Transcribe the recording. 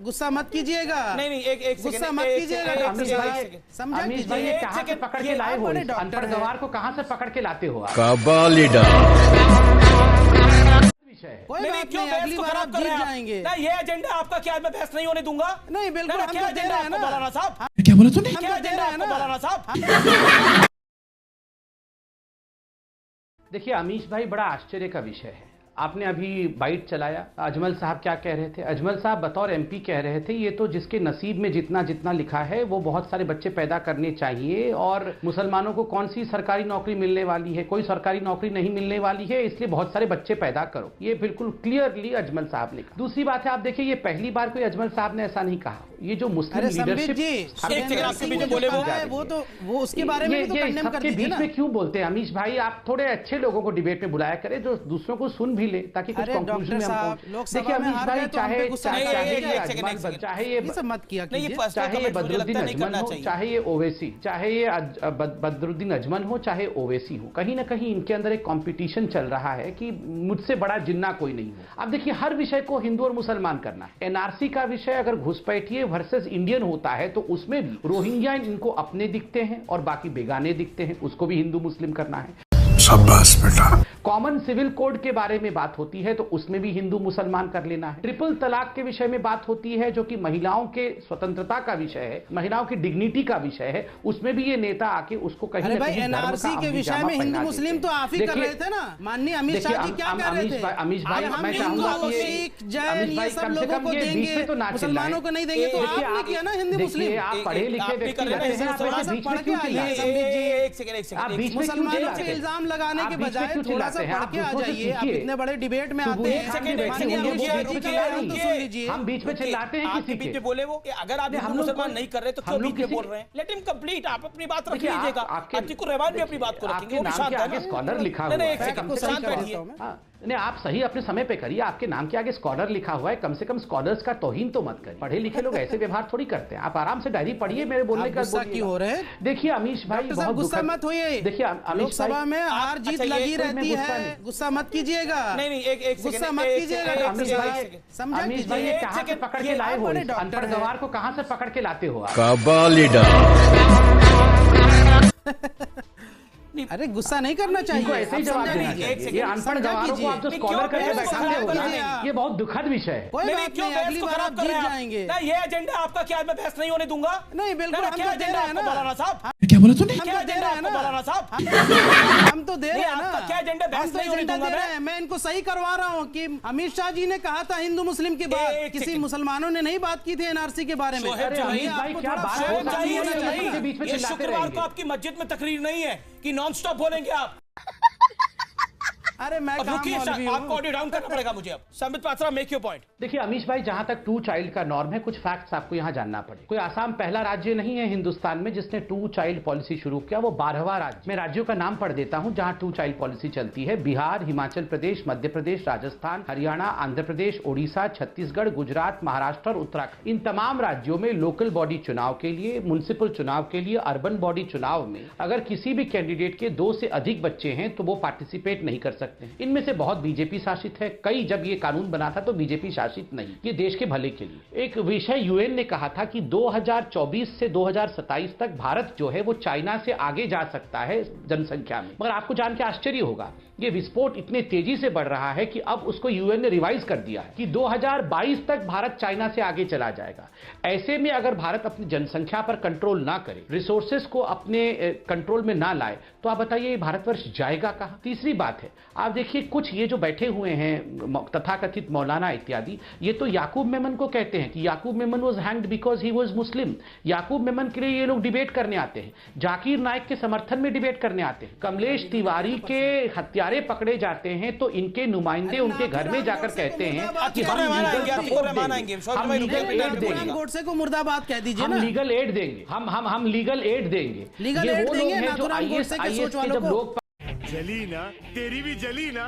गुस्सा मत कीजिएगा। नहीं एक गुस्सा मत कीजिएगा डॉक्टर साहब, समझा अमीश भाई ये कहाँ से पकड़ के लाए हो? अनपढ़ गवार को कहाँ से पकड़ के लाते हो आप? कोई बात नहीं, अगली बार आप जीत जाएंगे। ना ये एजेंडा आपका क्या है, मैं बहस नहीं होने दूंगा। नहीं बिल्कुल, हम तो दे रहे हैं ना मौलाना साहब। क्या बोला तूने? क्या एजेंडा है मौलाना साहब? देखिए अमीश भाई, बड़ा आश्चर्य का विषय है। आपने अभी बाइट चलाया, अजमल साहब क्या कह रहे थे? अजमल साहब बतौर एमपी कह रहे थे ये तो जिसके नसीब में जितना जितना लिखा है वो बहुत सारे बच्चे पैदा करने चाहिए, और मुसलमानों को कौन सी सरकारी नौकरी मिलने वाली है, कोई सरकारी नौकरी नहीं मिलने वाली है, इसलिए बहुत सारे बच्चे पैदा करो। ये बिल्कुल क्लियरली अजमल साहब ने कहा। दूसरी बात है, आप देखिए ये पहली बार कोई अजमल साहब ने ऐसा नहीं कहा। ये जो मुस्लिम लीडरशिप वो उसके बारे में तो कंडेम कर दीजिए ना। बीच में क्यों बोलते हैं अमीश भाई? आप थोड़े अच्छे लोगों को डिबेट में बुलाया करें जो दूसरों को सुन भी ले, ताकि कुछ कंक्लूजन में हम पहुंचे। देखिए अमीश भाई, चाहे ये बदरुद्दीन अजमल हो, चाहे ये ओवैसी, चाहे ये बदरुद्दीन अजमल हो, चाहे ओवैसी हो, कहीं ना कहीं इनके अंदर एक कंपटीशन चल रहा है कि मुझसे बड़ा जिन्ना कोई नहीं हो। अब देखिए हर विषय को हिंदू और मुसलमान करना है। एनआरसी का विषय अगर घुसपैठिए वर्सेस इंडियन होता है तो उसमें भी रोहिंग्या इनको अपने दिखते हैं और बाकी बेगाने दिखते हैं, उसको भी हिंदू मुस्लिम करना है। शाबाश बेटा। कॉमन सिविल कोड के बारे में बात होती है तो उसमें भी हिंदू मुसलमान कर लेना है। ट्रिपल तलाक के विषय में बात होती है जो कि महिलाओं के स्वतंत्रता का विषय है, महिलाओं की डिग्निटी का विषय है, उसमें भी ये नेता आके उसको कहीं ना कहीं एनआरसी के विषय में हिंदू मुस्लिम तो आप ही कर रहे थे ना। माननीय अमित शाह जी क्या कह रहे थे? अमीश भाई, मैं चाहूंगा कम से कम ये बीच में तो ना चिल्लाएं। मुसलमानों को नहीं देंगे तो आपने किया ना हिंदू मुस्लिम। आप पढ़े लिखे व्यक्ति रहते हैं, आप बीच में क्यों चिल्लाते हैं? आप बीच में मुसलमानों पे इल्जाम लगाने के बजाय थोड़ा सा पढ़ के आ जाइए। आप इतने बड़े डिबेट में आते हैं, हम बीच में चिल्लाते हैं किसी बीच में बोले वो कि अगर आप हिंदू मुसलमान नहीं कर रहे तो क्यों बीच में बोल रहे हैं? Let him complete. आप अपनी बात रख लीजिएगा, अतिकुर रहमान भी अपनी बात को रखेंगे। वो शांत है ना, स्कॉलर लिखा हुआ है। शांत बैठिए। नहीं, आप सही अपने समय पे करिए। आपके नाम के आगे स्कॉलर लिखा हुआ है, कम से कम स्कॉलर्स का तौहीन तो मत करिए। पढ़े लिखे लोग ऐसे व्यवहार थोड़ी करते हैं। आप आराम से डायरी पढ़िए, मेरे बोलने का क्यों हो रहे हैं? देखिए अमीश भाई, बहुत गुस्सा मत होइए। देखिए लोकसभा में हार जीत लगी रहती है, गुस्सा मत कीजिएगा। नहीं एक गुस्सा मत कीजिएगा डॉक्टर साहब, समझा? अमीश भाई ये कहाँ से पकड़ के लाए हो? अनपढ़ गवार को कहाँ से पकड़ के लाते हो आप? अरे गुस्सा नहीं करना चाहिए, ऐसे ही जवाब देना चाहिए। ये अनपढ़ गवारों को आप जो स्कॉलर करके बैठाते हो ना, ये बहुत दुखद विषय है। कोई बात नहीं, अगली बार आप जीत जाएंगे। ना ये एजेंडा आपका क्या है, मैं बहस नहीं होने दूंगा। नहीं बिल्कुल, हम तो दे रहे हैं ना मौलाना साहब। क्या बोला तूने? क्या एजेंडा है मौलाना साहब? हम तो दे रहे हैं ना। क्या एजेंडा, बहस नहीं होने दूंगा मैं इनको सही करवा रहा हूँ कि अमित शाह जी ने कहा था हिंदू मुस्लिम के बाद, किसी मुसलमानों ने नहीं बात की थी एनआरसी के बारे में। ये शुक्रवार को आपकी मस्जिद में तकरीर नहीं है कि नॉन स्टॉप बोलेंगे आप। अरे मैं आपको ऑडियो डाउन करना पड़ेगा मुझे अब। Sambit Patra, make your point. देखिए अमीश भाई, जहां तक 2 चाइल्ड का नॉर्म है, कुछ फैक्ट्स आपको यहां जानना पड़े। कोई आसाम पहला राज्य नहीं है हिंदुस्तान में जिसने 2 चाइल्ड पॉलिसी शुरू किया, वो 12वां राज्य। मैं राज्यों का नाम पढ़ देता हूं जहां 2 चाइल्ड पॉलिसी चलती है। बिहार, हिमाचल प्रदेश, मध्य प्रदेश, राजस्थान, हरियाणा, आंध्र प्रदेश, ओडिशा, छत्तीसगढ़, गुजरात, महाराष्ट्र और उत्तराखंड। इन तमाम राज्यों में लोकल बॉडी चुनाव के लिए, म्युनिसिपल चुनाव के लिए, अर्बन बॉडी चुनाव में अगर किसी भी कैंडिडेट के 2 से अधिक बच्चे हैं तो वो पार्टिसिपेट नहीं कर सकते। इनमें से बहुत बीजेपी शासित है, कई जब ये कानून बना था तो बीजेपी शासित नहीं। ये देश के भले के लिए एक विषय यूएन ने कहा था कि 2024 से 2027 तक भारत जो है वो चाइना से आगे जा सकता है जनसंख्या में। मगर आपको जान के आश्चर्य होगा, ये विस्फोट इतने तेजी से बढ़ रहा है कि अब उसको यूएन ने रिवाइज कर दिया है कि 2022 तक भारत चाइना से आगे चला जाएगा। ऐसे में अगर भारत अपनी जनसंख्या पर कंट्रोल ना करे, रिसोर्सेस को अपने कंट्रोल में ना लाए, तो आप बताइए भारतवर्ष जाएगा कहां? तीसरी बात है, आप देखिए कुछ ये जो बैठे हुए हैं तथाकथित मौलाना इत्यादि, ये तो याकूब मेमन को कहते हैं कि Yakub Memon was hanged because he was Muslim. Yakub Memon के लिए ये लोग डिबेट करने आते हैं, जाकिर नाइक के समर्थन में डिबेट करने आते हैं। कमलेश तिवारी के हत्यारे पकड़े जाते हैं तो इनके नुमाइंदे उनके घर में जाकर कहते हैं कि हम गोडसे को मुर्दाबाद कह दीजिए ना, हम लीगल एड देंगे, हम लीगल एड देंगे। लीगल एड देंगे ना, तो गोडसे के सोच वालों को जली ना, तेरी भी जली ना।